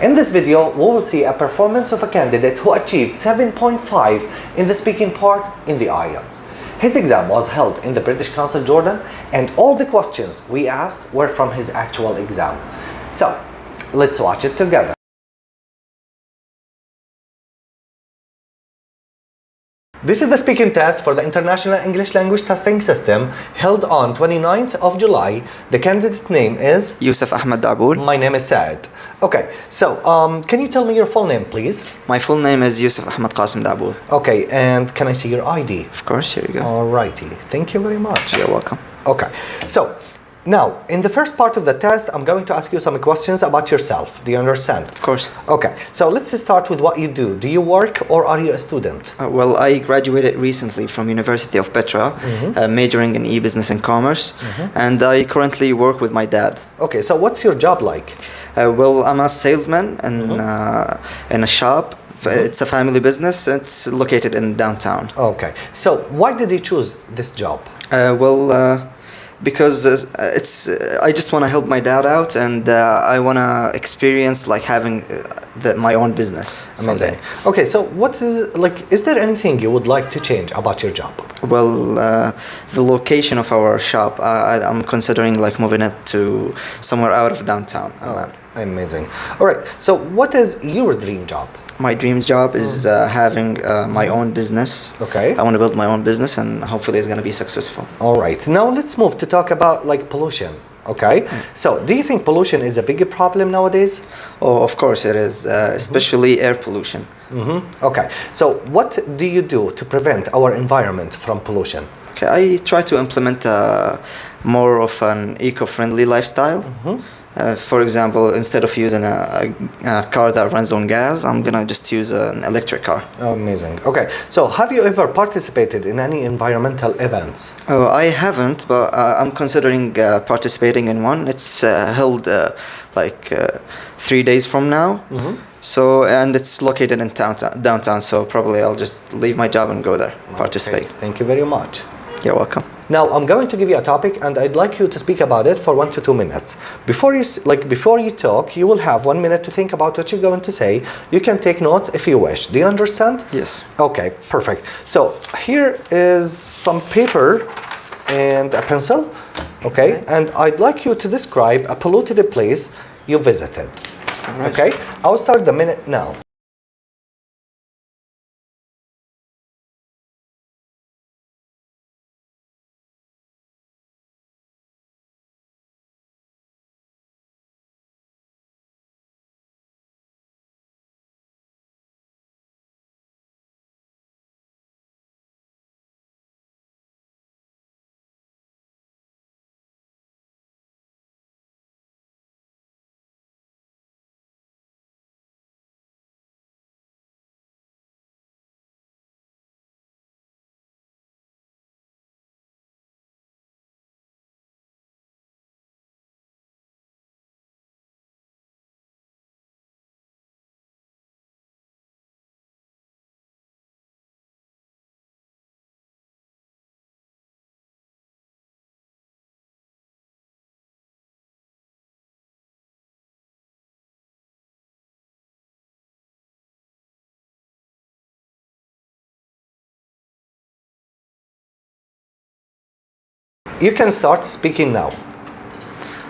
In this video, we will see a performance of a candidate who achieved 7.5 in the speaking part in the IELTS. His exam was held in the British Council, Jordan, and all the questions we asked were from his actual exam. So, let's watch it together. This is the speaking test for the International English Language Testing System held on 29th of July. The candidate name is Yusuf Ahmed Daboul. My name is Sa'id. Okay, so can you tell me your full name, please? My full name is Yusuf Ahmed Qasim Daboul. Okay, and can I see your ID? Of course, here you go. Alrighty, thank you very much. You're welcome. Okay, so now in the first part of the test, I'm going to ask you some questions about yourself. Do you understand? Of course. Okay, so let's start with what you do. Do you work or are you a student? Well, I graduated recently from University of Petra, majoring in e-business and commerce, and I currently work with my dad. Okay, so what's your job like? Well, I'm a salesman in a shop. It's a family business. It's located in downtown. Okay, so why did you choose this job? Because I just want to help my dad out, and I want to experience like having my own business someday. Okay, so is there anything you would like to change about your job? Well, the location of our shop, I'm considering like moving it to somewhere out of downtown. Amazing. All right, so what is your dream job? My dream job is having my own business. Okay. I want to build my own business, and hopefully it's going to be successful. All right. Now let's move to talk about like pollution. Okay. So do you think pollution is a big problem nowadays? Oh, of course it is, especially air pollution. Okay. So what do you do to prevent our environment from pollution? Okay, I try to implement more of an eco-friendly lifestyle. For example, instead of using a car that runs on gas, I'm gonna just use an electric car. Amazing. Okay, so have you ever participated in any environmental events? Oh, I haven't, but I'm considering participating in one. It's held 3 days from now. So, and it's located in downtown, so probably I'll just leave my job and go there, participate. Okay. Thank you very much. You're welcome. Now I'm going to give you a topic, and I'd like you to speak about it for 1 to 2 minutes. Before you talk, you will have 1 minute to think about what you're going to say. You can take notes if you wish. Do you understand? Yes. Okay, perfect. So here is some paper and a pencil. Okay, and I'd like you to describe a polluted place you visited. Right. Okay, I'll start the minute now. You can start speaking now.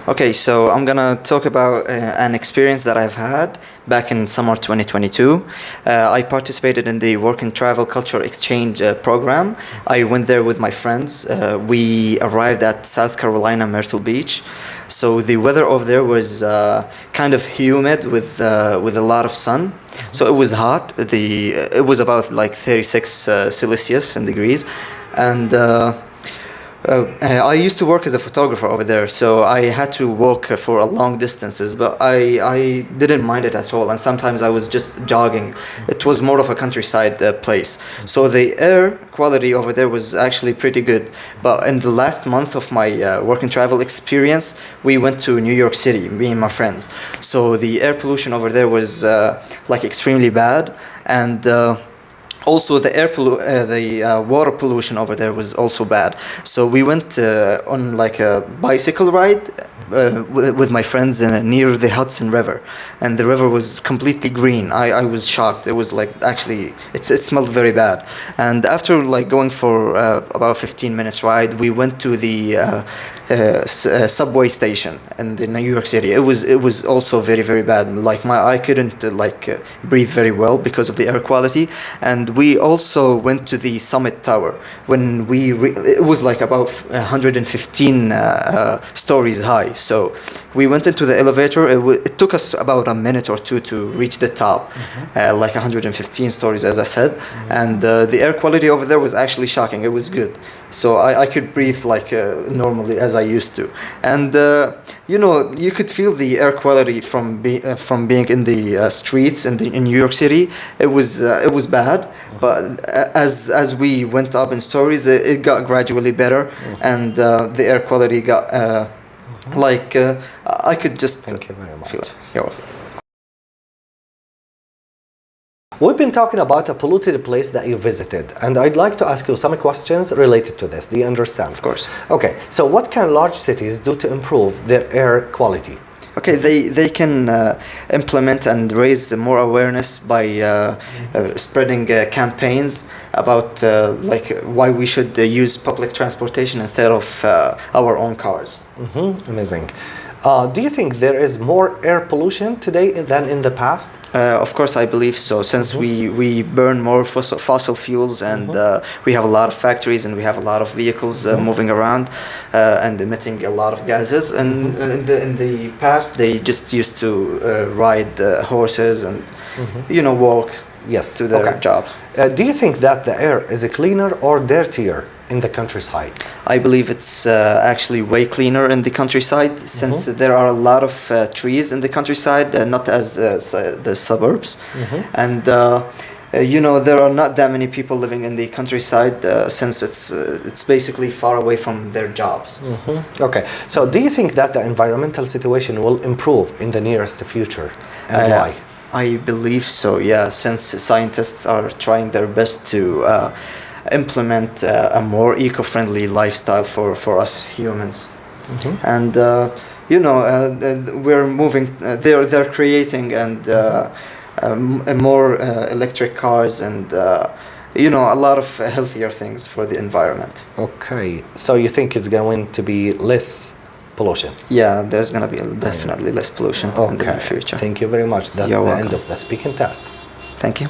Okay, so I'm gonna talk about an experience that I've had back in summer 2022. I participated in the Work and Travel Culture Exchange program. I went there with my friends. We arrived at South Carolina, Myrtle Beach. So the weather over there was kind of humid with a lot of sun. So it was hot. It was about like 36 Celsius in degrees, and I used to work as a photographer over there, so I had to walk for long distances, but I didn't mind it at all, and sometimes I was just jogging. It was more of a countryside place, so the air quality over there was actually pretty good. But in the last month of my work and travel experience, we went to New York City, me and my friends. So the air pollution over there was like extremely bad, and also the water pollution over there was also bad. So we went on like a bicycle ride with my friends near the Hudson River, and the river was completely green. I was shocked. It was like actually it smelled very bad. And after like going for about 15 minutes ride, we went to the subway station in the New York City. It was also very very bad. Like I couldn't breathe very well because of the air quality. And we also went to the Summit Tower when it was like about 115 stories high. So we went into the elevator. It took us about a minute or two to reach the top, like 115 stories, as I said. And the air quality over there was actually shocking. It was good. So I could breathe like normally as I used to. And you could feel the air quality from being in the streets in New York City. It was bad, but as we went up in stories, it got gradually better, and the air quality got I could just Thank you very much. feel it. You're welcome. We've been talking about a polluted place that you visited, and I'd like to ask you some questions related to this. Do you understand? Of course. Okay, so what can large cities do to improve their air quality? Okay, they can implement and raise more awareness by spreading campaigns about why we should use public transportation instead of our own cars. Amazing. Do you think there is more air pollution today than in the past? Of course, I believe so. Since we burn more fossil fuels, and we have a lot of factories, and we have a lot of vehicles moving around and emitting a lot of gases. And in the past, they just used to ride horses and walk to their jobs. Do you think that the air is cleaner or dirtier in the countryside? I believe it's actually way cleaner in the countryside, since there are a lot of trees in the countryside, not as the suburbs. And there are not that many people living in the countryside, since it's basically far away from their jobs. Okay, so do you think that the environmental situation will improve in the nearest future, and why? I believe so, yeah, since scientists are trying their best to implement a more eco-friendly lifestyle for us humans. And we're moving, they're creating and more electric cars, and a lot of healthier things for the environment. Okay, so you think it's going to be less pollution? Yeah, there's going to be definitely less pollution in the near future. Thank you very much. That's You're the welcome. end of the speaking test. Thank you.